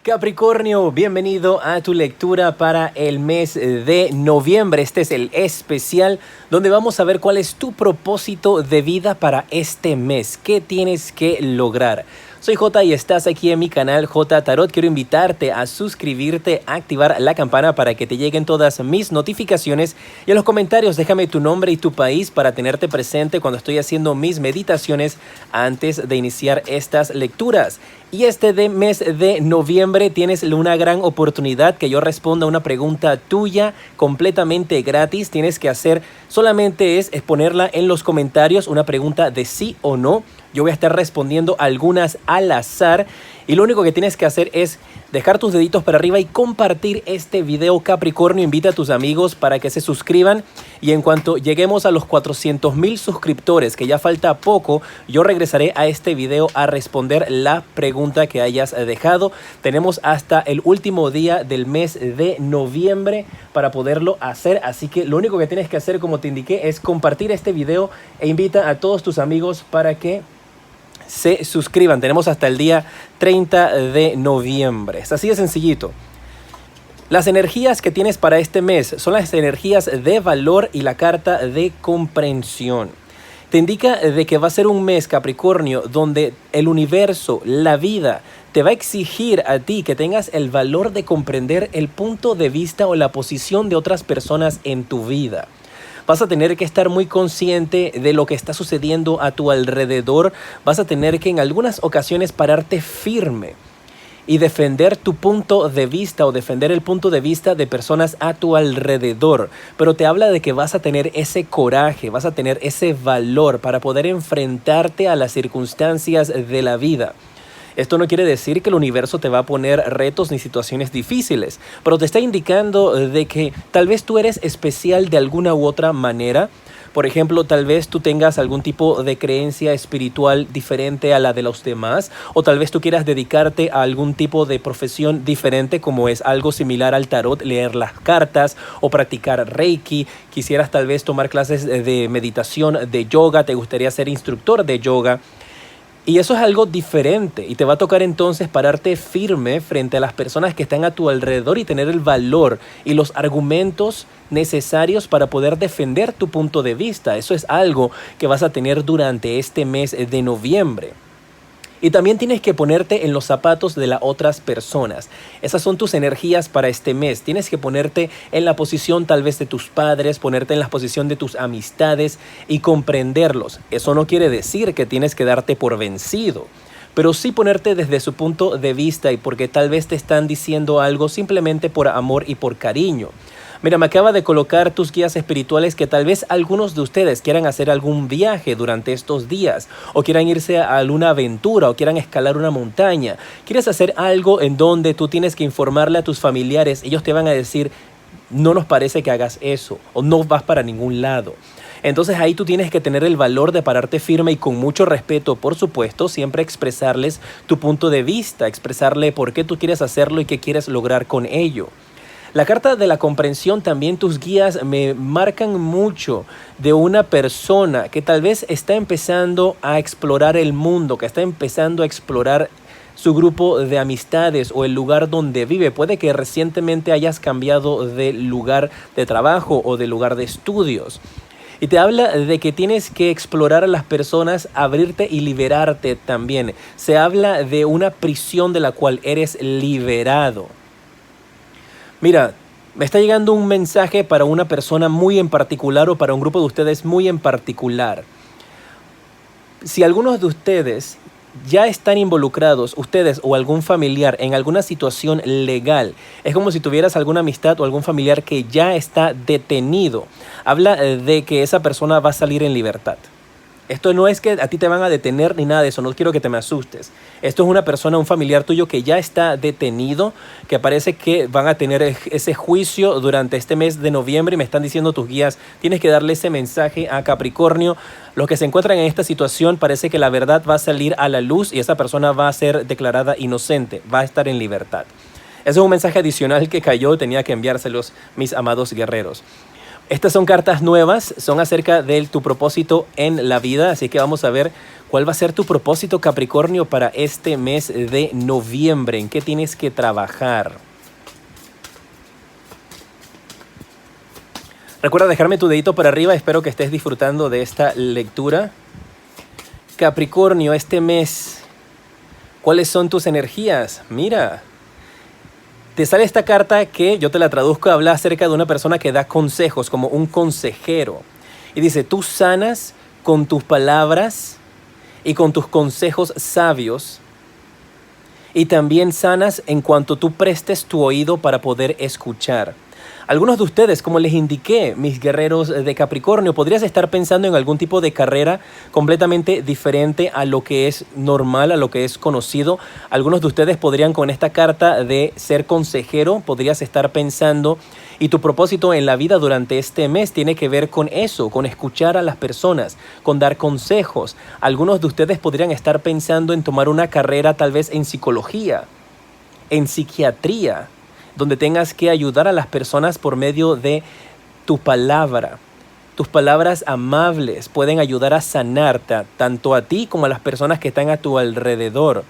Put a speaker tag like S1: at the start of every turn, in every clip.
S1: Capricornio, bienvenido a tu lectura para el mes de noviembre. Este es el especial donde vamos a ver cuál es tu propósito de vida para este mes. ¿Qué tienes que lograr? Soy Jota y estás aquí en mi canal Jota Tarot. Quiero invitarte a suscribirte, a activar la campana para que te lleguen todas mis notificaciones. Y en los comentarios déjame tu nombre y tu país para tenerte presente cuando estoy haciendo mis meditaciones antes de iniciar estas lecturas. Y este mes de noviembre tienes una gran oportunidad que yo responda a una pregunta tuya completamente gratis. Tienes que hacer solamente es ponerla en los comentarios, una pregunta de sí o no. Yo voy a estar respondiendo algunas al azar y lo único que tienes que hacer es dejar tus deditos para arriba y compartir este video, Capricornio. Invita a tus amigos para que se suscriban y en cuanto lleguemos a los 400,000 suscriptores, que ya falta poco, yo regresaré a este video a responder la pregunta que hayas dejado. Tenemos hasta el último día del mes de noviembre para poderlo hacer, así que lo único que tienes que hacer, como te indiqué, es compartir este video e invita a todos tus amigos para que se suscriban. Tenemos hasta el día 30 de noviembre. Es así de sencillito. Las energías que tienes para este mes son las energías de valor y la carta de comprensión. Te indica de que va a ser un mes, Capricornio, donde el universo, la vida, te va a exigir a ti que tengas el valor de comprender el punto de vista o la posición de otras personas en tu vida. Vas a tener que estar muy consciente de lo que está sucediendo a tu alrededor. Vas a tener que en algunas ocasiones pararte firme y defender tu punto de vista o defender el punto de vista de personas a tu alrededor. Pero te habla de que vas a tener ese coraje, vas a tener ese valor para poder enfrentarte a las circunstancias de la vida. Esto no quiere decir que el universo te va a poner retos ni situaciones difíciles, pero te está indicando de que tal vez tú eres especial de alguna u otra manera. Por ejemplo, tal vez tú tengas algún tipo de creencia espiritual diferente a la de los demás, o tal vez tú quieras dedicarte a algún tipo de profesión diferente, como es algo similar al tarot, leer las cartas o practicar Reiki. Quisieras tal vez tomar clases de meditación, de yoga, te gustaría ser instructor de yoga. Y eso es algo diferente y te va a tocar entonces pararte firme frente a las personas que están a tu alrededor y tener el valor y los argumentos necesarios para poder defender tu punto de vista. Eso es algo que vas a tener durante este mes de noviembre. Y también tienes que ponerte en los zapatos de las otras personas. Esas son tus energías para este mes. Tienes que ponerte en la posición tal vez de tus padres, ponerte en la posición de tus amistades y comprenderlos. Eso no quiere decir que tienes que darte por vencido, pero sí ponerte desde su punto de vista y porque tal vez te están diciendo algo simplemente por amor y por cariño. Mira, me acaba de colocar tus guías espirituales que tal vez algunos de ustedes quieran hacer algún viaje durante estos días o quieran irse a alguna aventura o quieran escalar una montaña. Quieres hacer algo en donde tú tienes que informarle a tus familiares. Ellos te van a decir, no nos parece que hagas eso o no vas para ningún lado. Entonces ahí tú tienes que tener el valor de pararte firme y con mucho respeto, por supuesto, siempre expresarles tu punto de vista, expresarle por qué tú quieres hacerlo y qué quieres lograr con ello. La carta de la comprensión, también tus guías me marcan mucho de una persona que tal vez está empezando a explorar el mundo, que está empezando a explorar su grupo de amistades o el lugar donde vive. Puede que recientemente hayas cambiado de lugar de trabajo o de lugar de estudios. Y te habla de que tienes que explorar a las personas, abrirte y liberarte también. Se habla de una prisión de la cual eres liberado. Mira, me está llegando un mensaje para una persona muy en particular o para un grupo de ustedes muy en particular. Si algunos de ustedes ya están involucrados, ustedes o algún familiar, en alguna situación legal, es como si tuvieras alguna amistad o algún familiar que ya está detenido. Habla de que esa persona va a salir en libertad. Esto no es que a ti te van a detener ni nada de eso, no quiero que te me asustes. Esto es una persona, un familiar tuyo que ya está detenido, que parece que van a tener ese juicio durante este mes de noviembre y me están diciendo tus guías, tienes que darle ese mensaje a Capricornio. Los que se encuentran en esta situación parece que la verdad va a salir a la luz y esa persona va a ser declarada inocente, va a estar en libertad. Ese es un mensaje adicional que cayó, tenía que enviárselos mis amados guerreros. Estas son cartas nuevas, son acerca de tu propósito en la vida, así que vamos a ver cuál va a ser tu propósito, Capricornio, para este mes de noviembre. ¿En qué tienes que trabajar? Recuerda dejarme tu dedito para arriba, espero que estés disfrutando de esta lectura. Capricornio, este mes, ¿cuáles son tus energías? Mira, te sale esta carta que yo te la traduzco, habla acerca de una persona que da consejos, como un consejero. Y dice, tú sanas con tus palabras y con tus consejos sabios. Y también sanas en cuanto tú prestes tu oído para poder escuchar. Algunos de ustedes, como les indiqué, mis guerreros de Capricornio, podrías estar pensando en algún tipo de carrera completamente diferente a lo que es normal, a lo que es conocido. Algunos de ustedes podrían, con esta carta de ser consejero, podrías estar pensando, y tu propósito en la vida durante este mes tiene que ver con eso, con escuchar a las personas, con dar consejos. Algunos de ustedes podrían estar pensando en tomar una carrera tal vez en psicología, en psiquiatría, donde tengas que ayudar a las personas por medio de tu palabra. Tus palabras amables pueden ayudar a sanarte, tanto a ti como a las personas que están a tu alrededor.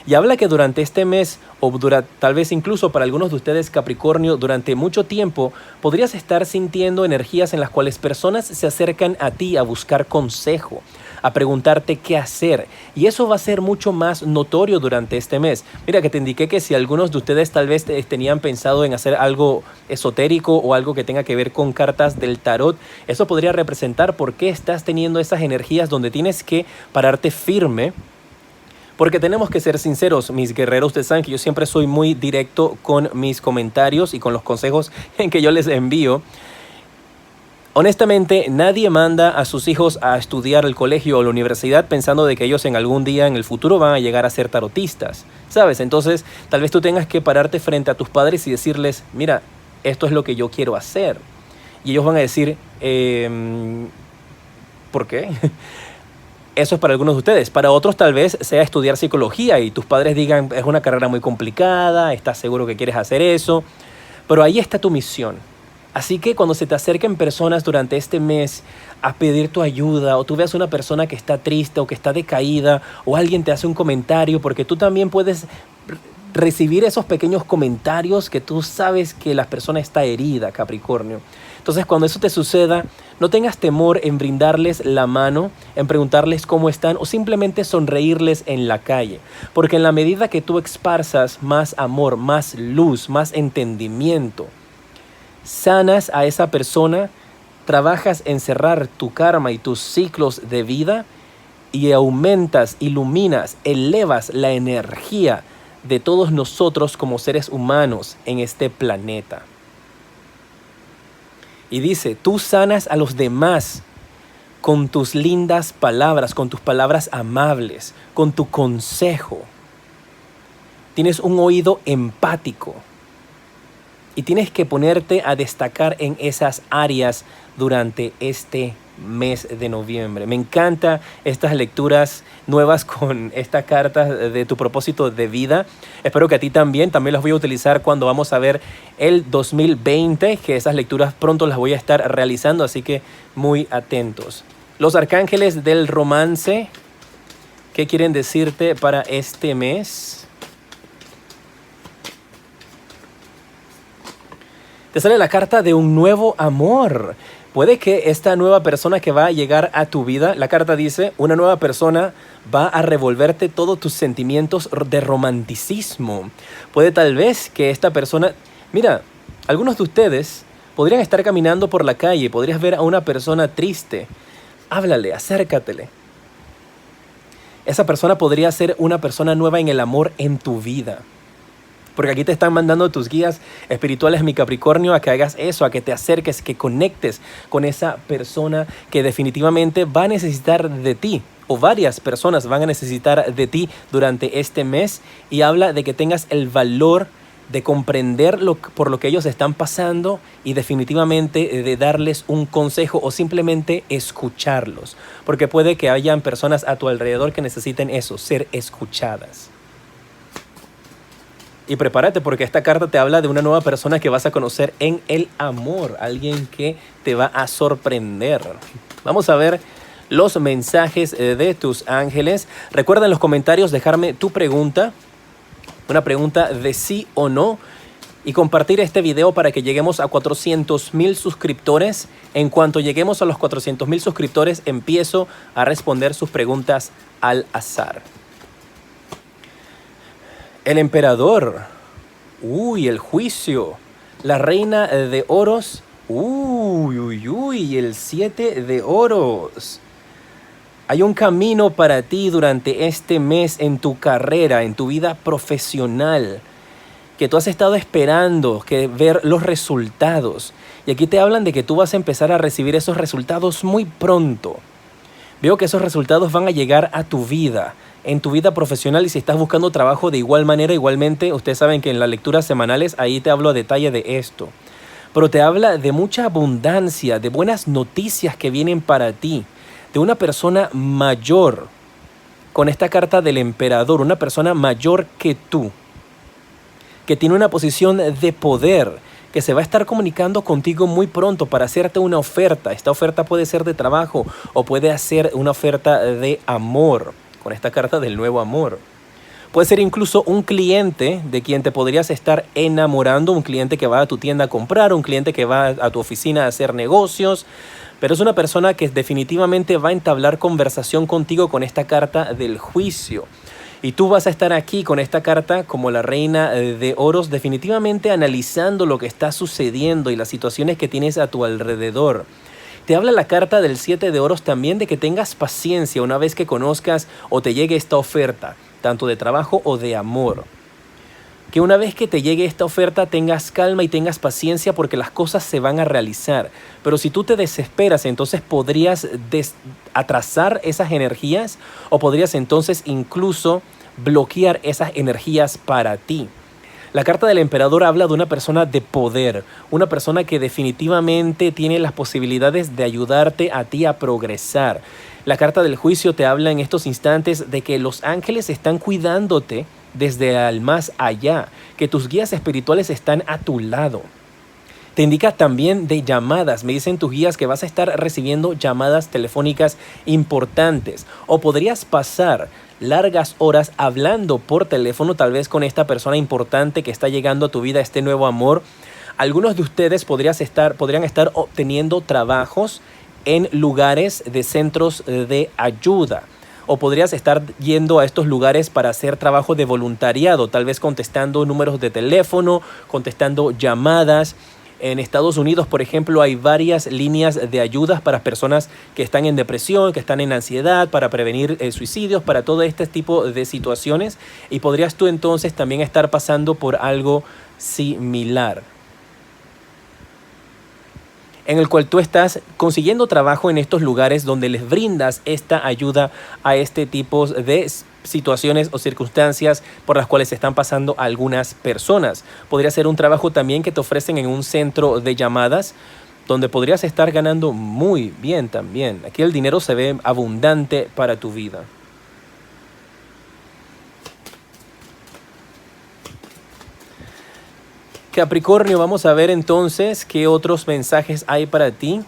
S1: Y habla que durante este mes, o tal vez incluso para algunos de ustedes, Capricornio, durante mucho tiempo, podrías estar sintiendo energías en las cuales personas se acercan a ti a buscar consejo, a preguntarte qué hacer. Y eso va a ser mucho más notorio durante este mes. Mira que te indiqué que si algunos de ustedes tal vez tenían pensado en hacer algo esotérico o algo que tenga que ver con cartas del tarot, eso podría representar por qué estás teniendo esas energías donde tienes que pararte firme. Porque tenemos que ser sinceros, mis guerreros. Ustedes saben que yo siempre soy muy directo con mis comentarios y con los consejos en que yo les envío. Honestamente, nadie manda a sus hijos a estudiar el colegio o la universidad pensando de que ellos en algún día en el futuro van a llegar a ser tarotistas, ¿sabes? Entonces, tal vez tú tengas que pararte frente a tus padres y decirles, mira, esto es lo que yo quiero hacer. Y ellos van a decir, ¿por qué? Eso es para algunos de ustedes. Para otros tal vez sea estudiar psicología y tus padres digan, es una carrera muy complicada, ¿estás seguro que quieres hacer eso? Pero ahí está tu misión. Así que cuando se te acerquen personas durante este mes a pedir tu ayuda, o tú veas una persona que está triste o que está decaída, o alguien te hace un comentario, porque tú también puedes recibir esos pequeños comentarios que tú sabes que la persona está herida, Capricornio. Entonces, cuando eso te suceda, no tengas temor en brindarles la mano, en preguntarles cómo están o simplemente sonreírles en la calle. Porque en la medida que tú esparzas más amor, más luz, más entendimiento, sanas a esa persona, trabajas en cerrar tu karma y tus ciclos de vida y aumentas, iluminas, elevas la energía de todos nosotros como seres humanos en este planeta. Y dice, tú sanas a los demás con tus lindas palabras, con tus palabras amables, con tu consejo. Tienes un oído empático y tienes que ponerte a destacar en esas áreas durante este mes de noviembre. Me encantan estas lecturas nuevas con esta carta de tu propósito de vida. Espero que a ti también las voy a utilizar cuando vamos a ver el 2020, que esas lecturas pronto las voy a estar realizando, así que muy atentos. Los arcángeles del romance, ¿qué quieren decirte para este mes? Te sale la carta de un nuevo amor. Puede que esta nueva persona que va a llegar a tu vida, la carta dice, una nueva persona va a revolverte todos tus sentimientos de romanticismo. Puede tal vez que esta persona... Mira, algunos de ustedes podrían estar caminando por la calle, podrías ver a una persona triste. Háblale, acércatele. Esa persona podría ser una persona nueva en el amor en tu vida. Porque aquí te están mandando tus guías espirituales, mi Capricornio, a que hagas eso, a que te acerques, que conectes con esa persona que definitivamente va a necesitar de ti, o varias personas van a necesitar de ti durante este mes, y habla de que tengas el valor de comprender por lo que ellos están pasando y definitivamente de darles un consejo o simplemente escucharlos. Porque puede que hayan personas a tu alrededor que necesiten eso, ser escuchadas. Y prepárate porque esta carta te habla de una nueva persona que vas a conocer en el amor. Alguien que te va a sorprender. Vamos a ver los mensajes de tus ángeles. Recuerda en los comentarios dejarme tu pregunta. Una pregunta de sí o no. Y compartir este video para que lleguemos a 400,000 suscriptores. En cuanto lleguemos a los 400,000 suscriptores, empiezo a responder sus preguntas al azar. El emperador. Uy, el juicio. La reina de oros. Uy, el 7 de oros. Hay un camino para ti durante este mes en tu carrera, en tu vida profesional, que tú has estado esperando ver los resultados. Y aquí te hablan de que tú vas a empezar a recibir esos resultados muy pronto. Veo que esos resultados van a llegar a tu vida, en tu vida profesional, y si estás buscando trabajo de igual manera, igualmente, ustedes saben que en las lecturas semanales ahí te hablo a detalle de esto. Pero te habla de mucha abundancia, de buenas noticias que vienen para ti, de una persona mayor, con esta carta del emperador, una persona mayor que tú, que tiene una posición de poder, que se va a estar comunicando contigo muy pronto para hacerte una oferta. Esta oferta puede ser de trabajo o puede ser una oferta de amor, con esta carta del nuevo amor. Puede ser incluso un cliente de quien te podrías estar enamorando, un cliente que va a tu tienda a comprar, un cliente que va a tu oficina a hacer negocios, pero es una persona que definitivamente va a entablar conversación contigo con esta carta del juicio. Y tú vas a estar aquí con esta carta como la reina de oros, definitivamente analizando lo que está sucediendo y las situaciones que tienes a tu alrededor. Te habla la carta del 7 de oros también de que tengas paciencia una vez que conozcas o te llegue esta oferta, tanto de trabajo o de amor. Que una vez que te llegue esta oferta tengas calma y tengas paciencia porque las cosas se van a realizar. Pero si tú te desesperas, entonces podrías atrasar esas energías o podrías entonces incluso bloquear esas energías para ti. La carta del emperador habla de una persona de poder, una persona que definitivamente tiene las posibilidades de ayudarte a ti a progresar. La carta del juicio te habla en estos instantes de que los ángeles están cuidándote desde el más allá, que tus guías espirituales están a tu lado. Te indica también de llamadas. Me dicen tus guías que vas a estar recibiendo llamadas telefónicas importantes o podrías pasar largas horas hablando por teléfono, tal vez con esta persona importante que está llegando a tu vida, este nuevo amor. Algunos de ustedes podrían estar obteniendo trabajos en lugares de centros de ayuda. O podrías estar yendo a estos lugares para hacer trabajo de voluntariado, tal vez contestando números de teléfono, contestando llamadas. En Estados Unidos, por ejemplo, hay varias líneas de ayudas para personas que están en depresión, que están en ansiedad, para prevenir suicidios, para todo este tipo de situaciones. Y podrías tú entonces también estar pasando por algo similar, en el cual tú estás consiguiendo trabajo en estos lugares donde les brindas esta ayuda a este tipo de situaciones o circunstancias por las cuales están pasando algunas personas. Podría ser un trabajo también que te ofrecen en un centro de llamadas, donde podrías estar ganando muy bien también. Aquí el dinero se ve abundante para tu vida. Capricornio, vamos a ver entonces qué otros mensajes hay para ti.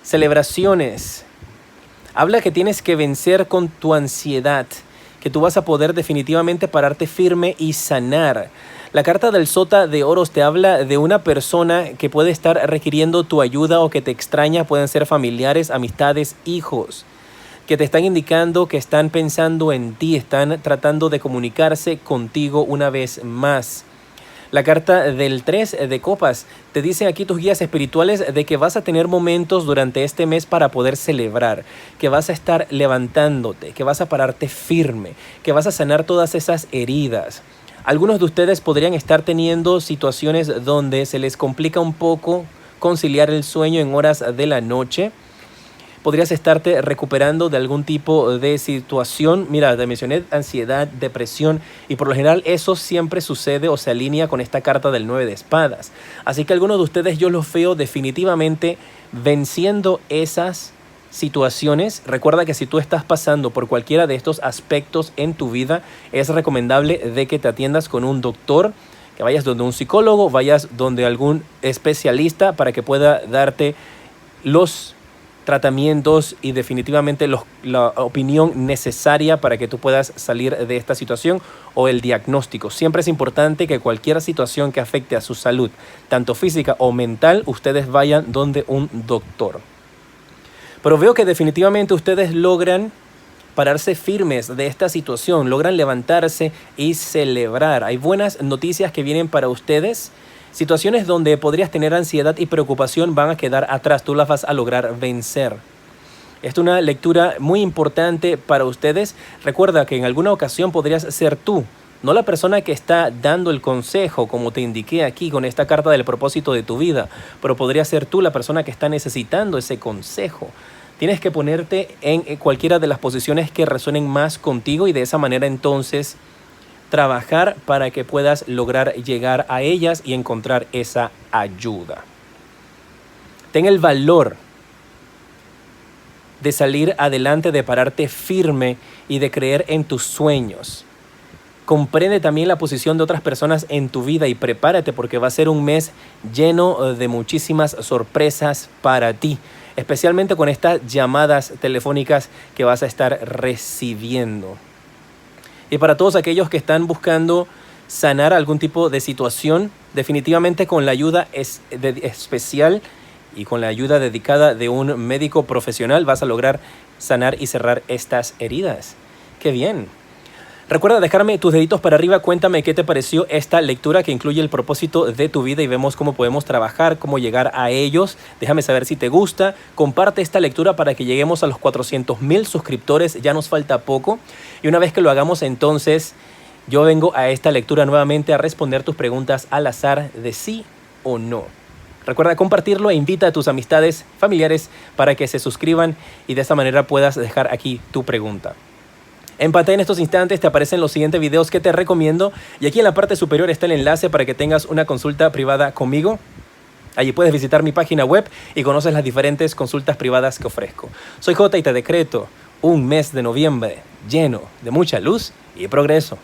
S1: Celebraciones. Habla que tienes que vencer con tu ansiedad, que tú vas a poder definitivamente pararte firme y sanar. La carta del Sota de Oros te habla de una persona que puede estar requiriendo tu ayuda o que te extraña. Pueden ser familiares, amistades, hijos, que te están indicando que están pensando en ti, están tratando de comunicarse contigo una vez más. La carta del 3 de copas te dicen aquí tus guías espirituales de que vas a tener momentos durante este mes para poder celebrar, que vas a estar levantándote, que vas a pararte firme, que vas a sanar todas esas heridas. Algunos de ustedes podrían estar teniendo situaciones donde se les complica un poco conciliar el sueño en horas de la noche. Podrías estarte recuperando de algún tipo de situación. Mira, te mencioné ansiedad, depresión, y por lo general eso siempre sucede o se alinea con esta carta del 9 de espadas. Así que algunos de ustedes yo los veo definitivamente venciendo esas situaciones, recuerda que si tú estás pasando por cualquiera de estos aspectos en tu vida, es recomendable de que te atiendas con un doctor, que vayas donde un psicólogo, vayas donde algún especialista para que pueda darte los tratamientos y definitivamente la opinión necesaria para que tú puedas salir de esta situación o el diagnóstico. Siempre es importante que cualquier situación que afecte a su salud, tanto física o mental, ustedes vayan donde un doctor. Pero veo que definitivamente ustedes logran pararse firmes de esta situación, logran levantarse y celebrar. Hay buenas noticias que vienen para ustedes. Situaciones donde podrías tener ansiedad y preocupación van a quedar atrás, tú las vas a lograr vencer. Esta es una lectura muy importante para ustedes. Recuerda que en alguna ocasión podrías ser tú, no la persona que está dando el consejo, como te indiqué aquí con esta carta del propósito de tu vida, pero podría ser tú la persona que está necesitando ese consejo. Tienes que ponerte en cualquiera de las posiciones que resuenen más contigo y de esa manera entonces trabajar para que puedas lograr llegar a ellas y encontrar esa ayuda. Ten el valor de salir adelante, de pararte firme y de creer en tus sueños. Comprende también la posición de otras personas en tu vida y prepárate porque va a ser un mes lleno de muchísimas sorpresas para ti, especialmente con estas llamadas telefónicas que vas a estar recibiendo. Y para todos aquellos que están buscando sanar algún tipo de situación, definitivamente con la ayuda especial y con la ayuda dedicada de un médico profesional vas a lograr sanar y cerrar estas heridas. ¡Qué bien! Recuerda dejarme tus deditos para arriba, cuéntame qué te pareció esta lectura que incluye el propósito de tu vida y vemos cómo podemos trabajar, cómo llegar a ellos. Déjame saber si te gusta, comparte esta lectura para que lleguemos a los 400,000 suscriptores, ya nos falta poco. Y una vez que lo hagamos entonces, yo vengo a esta lectura nuevamente a responder tus preguntas al azar de sí o no. Recuerda compartirlo e invita a tus amistades, familiares para que se suscriban y de esa manera puedas dejar aquí tu pregunta. En pantalla en estos instantes te aparecen los siguientes videos que te recomiendo y aquí en la parte superior está el enlace para que tengas una consulta privada conmigo. Allí puedes visitar mi página web y conoces las diferentes consultas privadas que ofrezco. Soy J y te decreto un mes de noviembre lleno de mucha luz y progreso.